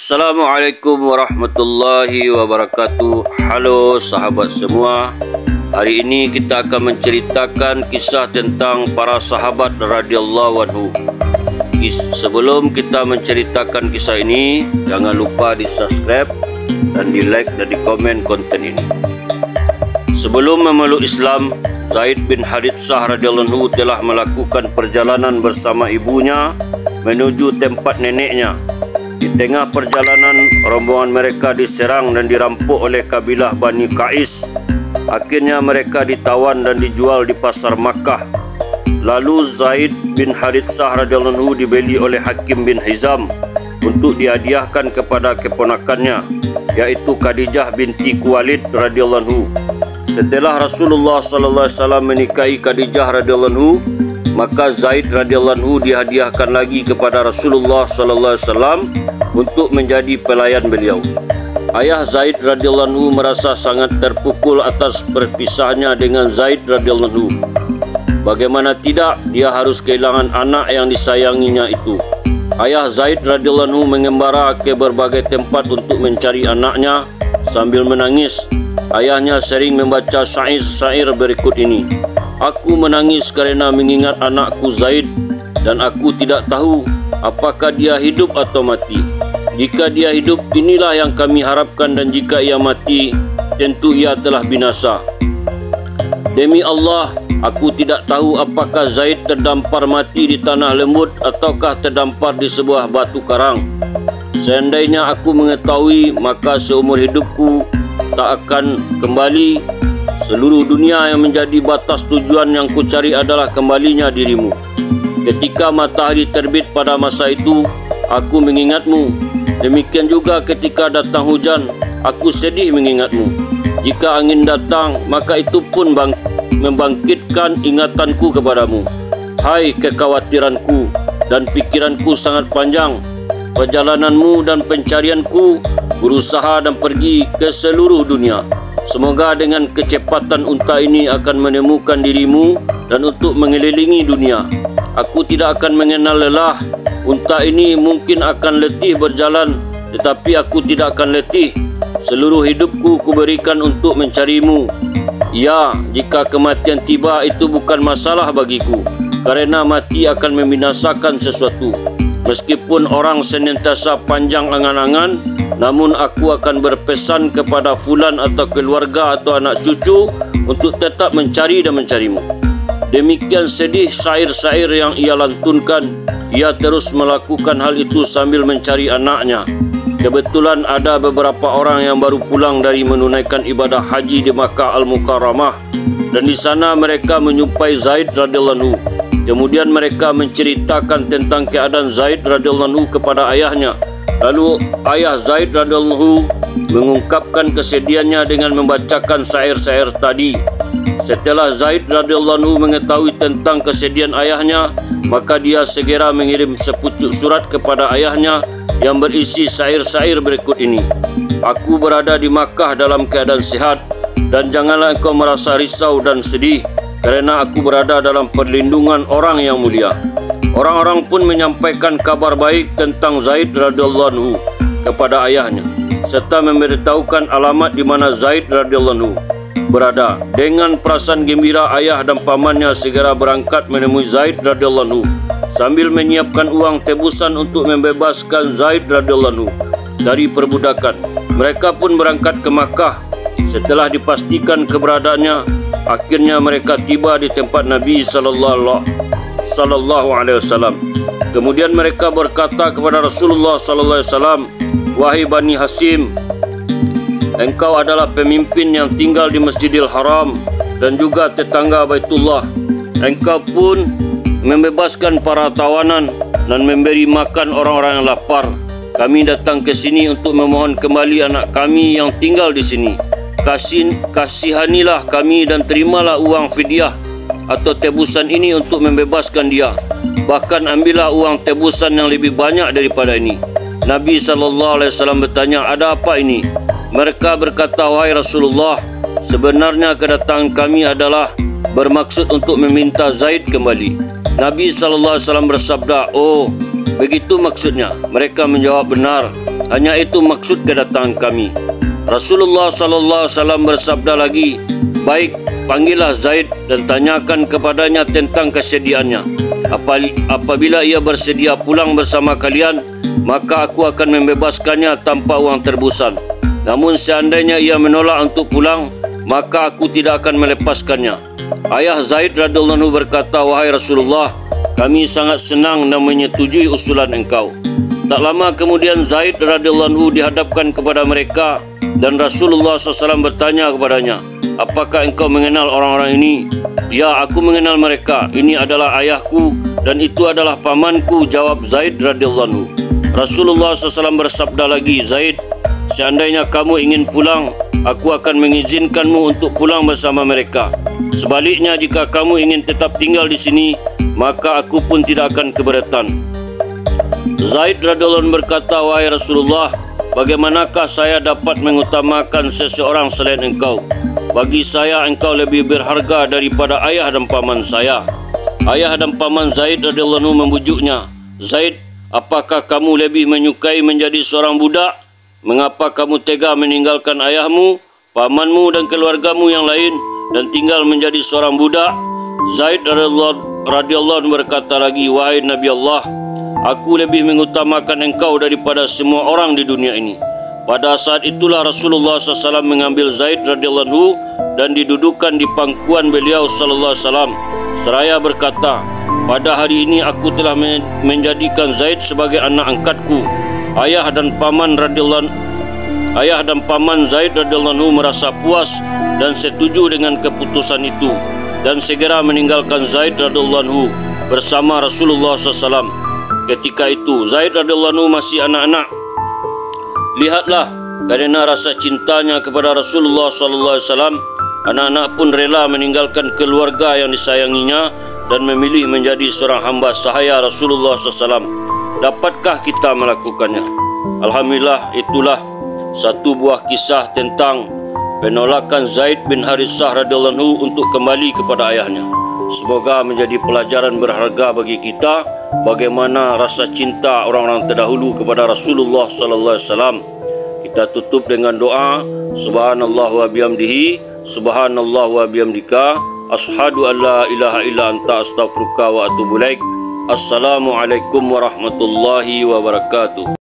Assalamualaikum warahmatullahi wabarakatuh. Halo sahabat semua. Hari ini kita akan menceritakan kisah tentang para sahabat radhiyallahu anhu. Sebelum kita menceritakan kisah ini, jangan lupa di subscribe dan di like dan di komen konten ini. Sebelum memeluk Islam, Zaid bin Haritsah radhiyallahu anhu telah melakukan perjalanan bersama ibunya menuju tempat neneknya. Di tengah perjalanan, rombongan mereka diserang dan dirampok oleh kabilah Bani Qais. Akhirnya mereka ditawan dan dijual di pasar Makkah. Lalu Zaid bin Haritsah radhiyallahu anhu dibeli oleh Hakim bin Hizam untuk dihadiahkan kepada keponakannya, yaitu Khadijah binti Khuwailid radhiyallahu anhu. Setelah Rasulullah sallallahu alaihi wasallam menikahi Khadijah radhiyallahu anhu, maka Zaid radhiyallahu anhu dihadiahkan lagi kepada Rasulullah sallallahu alaihi wasallam untuk menjadi pelayan beliau. Ayah Zaid radhiyallahu anhu merasa sangat terpukul atas perpisahannya dengan Zaid radhiyallahu anhu. Bagaimana tidak, dia harus kehilangan anak yang disayanginya itu. Ayah Zaid radhiyallahu anhu mengembara ke berbagai tempat untuk mencari anaknya sambil menangis. Ayahnya sering membaca syair-syair berikut ini. Aku menangis kerana mengingat anakku Zaid dan aku tidak tahu apakah dia hidup atau mati. Jika dia hidup, inilah yang kami harapkan, dan jika ia mati, tentu ia telah binasa. Demi Allah, aku tidak tahu apakah Zaid terdampar mati di tanah lembut ataukah terdampar di sebuah batu karang. Seandainya aku mengetahui, maka seumur hidupku tak akan kembali. Seluruh dunia yang menjadi batas tujuan yang kucari adalah kembalinya dirimu. Ketika matahari terbit pada masa itu, aku mengingatmu. Demikian juga ketika datang hujan, aku sedih mengingatmu. Jika angin datang, maka itu pun membangkitkan ingatanku kepadamu. Hai kekhawatiranku dan pikiranku sangat panjang. Perjalananmu dan pencarianku berusaha dan pergi ke seluruh dunia. Semoga dengan kecepatan unta ini akan menemukan dirimu dan untuk mengelilingi dunia. Aku tidak akan mengenal lelah. Unta ini mungkin akan letih berjalan, tetapi aku tidak akan letih. Seluruh hidupku kuberikan untuk mencarimu. Ya, jika kematian tiba, itu bukan masalah bagiku, karena mati akan membinasakan sesuatu. Meskipun orang senantiasa panjang angan-angan, namun aku akan berpesan kepada fulan atau keluarga atau anak cucu untuk tetap mencari dan mencarimu. Demikian sedih syair-syair yang ia lantunkan. Ia terus melakukan hal itu sambil mencari anaknya. Kebetulan ada beberapa orang yang baru pulang dari menunaikan ibadah haji di Makkah Al-Mukarramah, dan di sana mereka menjumpai Zaid radhiyallahu anhu. Kemudian mereka menceritakan tentang keadaan Zaid radhiyallahu anhu kepada ayahnya. Lalu ayah Zaid radhiyallahu anhu mengungkapkan kesedihannya dengan membacakan syair-syair tadi. Setelah Zaid radhiyallahu anhu mengetahui tentang kesedihan ayahnya, maka dia segera mengirim sepucuk surat kepada ayahnya yang berisi syair-syair berikut ini. Aku berada di Makkah dalam keadaan sehat, dan janganlah engkau merasa risau dan sedih, kerana aku berada dalam perlindungan orang yang mulia. Orang-orang pun menyampaikan kabar baik tentang Zaid radhiyallahu anhu kepada ayahnya, serta memberitahukan alamat di mana Zaid radhiyallahu anhu berada. Dengan perasaan gembira, ayah dan pamannya segera berangkat menemui Zaid radhiyallahu anhu sambil menyiapkan uang tebusan untuk membebaskan Zaid radhiyallahu anhu dari perbudakan. Mereka pun berangkat ke Makkah. Setelah dipastikan keberadaannya, akhirnya mereka tiba di tempat Nabi sallallahu alaihi wasallam. Kemudian mereka berkata kepada Rasulullah sallallahu alaihi wasallam, "Wahai Bani Hasim, engkau adalah pemimpin yang tinggal di Masjidil Haram dan juga tetangga Baitullah. Engkau pun membebaskan para tawanan dan memberi makan orang-orang yang lapar. Kami datang ke sini untuk memohon kembali anak kami yang tinggal di sini. Kasihanilah kami dan terimalah uang fidyah atau tebusan ini untuk membebaskan dia. Bahkan ambillah uang tebusan yang lebih banyak daripada ini." Nabi SAW bertanya, "Ada apa ini?" Mereka berkata, "Wahai Rasulullah, sebenarnya kedatangan kami adalah bermaksud untuk meminta Zaid kembali." Nabi SAW bersabda, "Oh, begitu maksudnya?" Mereka menjawab, "Benar." Hanya itu maksud kedatangan kami. Rasulullah sallallahu alaihi wasallam bersabda lagi, baik, panggillah Zaid dan tanyakan kepadanya tentang kesediaannya. Apabila ia bersedia pulang bersama kalian, maka aku akan membebaskannya tanpa uang tebusan. Namun seandainya ia menolak untuk pulang, maka aku tidak akan melepaskannya. Ayah Zaid radhiyallahu anhu berkata, wahai Rasulullah, kami sangat senang dan menyetujui usulan engkau. Tak lama kemudian Zaid radhiyallahu anhu dihadapkan kepada mereka dan Rasulullah SAW bertanya kepadanya, apakah engkau mengenal orang-orang ini? Ya, aku mengenal mereka. Ini adalah ayahku dan itu adalah pamanku, jawab Zaid radhiyallahu anhu. Rasulullah SAW bersabda lagi, Zaid, seandainya kamu ingin pulang, aku akan mengizinkanmu untuk pulang bersama mereka. Sebaliknya, jika kamu ingin tetap tinggal di sini, maka aku pun tidak akan keberatan. Zaid radhiyallahu anhu berkata, wahai Rasulullah, bagaimanakah saya dapat mengutamakan seseorang selain engkau? Bagi saya, engkau lebih berharga daripada ayah dan paman saya. Ayah dan paman Zaid radhiyallahu anhu membujuknya, Zaid, apakah kamu lebih menyukai menjadi seorang budak? Mengapa kamu tega meninggalkan ayahmu, pamanmu dan keluargamu yang lain dan tinggal menjadi seorang budak? Zaid radhiyallahu anhu berkata lagi, wahai Nabi Allah, aku lebih mengutamakan engkau daripada semua orang di dunia ini. Pada saat itulah Rasulullah SAW mengambil Zaid radhiyallahu anhu dan didudukkan di pangkuan beliau sallallahu alaihi wasallam seraya berkata, pada hari ini aku telah menjadikan Zaid sebagai anak angkatku. Ayah dan paman Zaid radhiyallahu anhu merasa puas dan setuju dengan keputusan itu dan segera meninggalkan Zaid radhiyallahu anhu bersama Rasulullah SAW. Ketika itu Zaid radhiyallahu anhu masih anak-anak. Lihatlah, kerana rasa cintanya kepada Rasulullah SAW, anak-anak pun rela meninggalkan keluarga yang disayanginya dan memilih menjadi seorang hamba sahaya Rasulullah SAW. Dapatkah kita melakukannya? Alhamdulillah, itulah satu buah kisah tentang penolakan Zaid bin Harithah radhiyallahu anhu untuk kembali kepada ayahnya. Semoga menjadi pelajaran berharga bagi kita bagaimana rasa cinta orang-orang terdahulu kepada Rasulullah sallallahu alaihi wasallam. Kita tutup dengan doa, subhanallah wa bihamdihi, subhanallah wa bihamdika, asyhadu an la ilaha illa anta, astaghfiruka wa atubu ilaik. Assalamualaikum warahmatullahi wabarakatuh.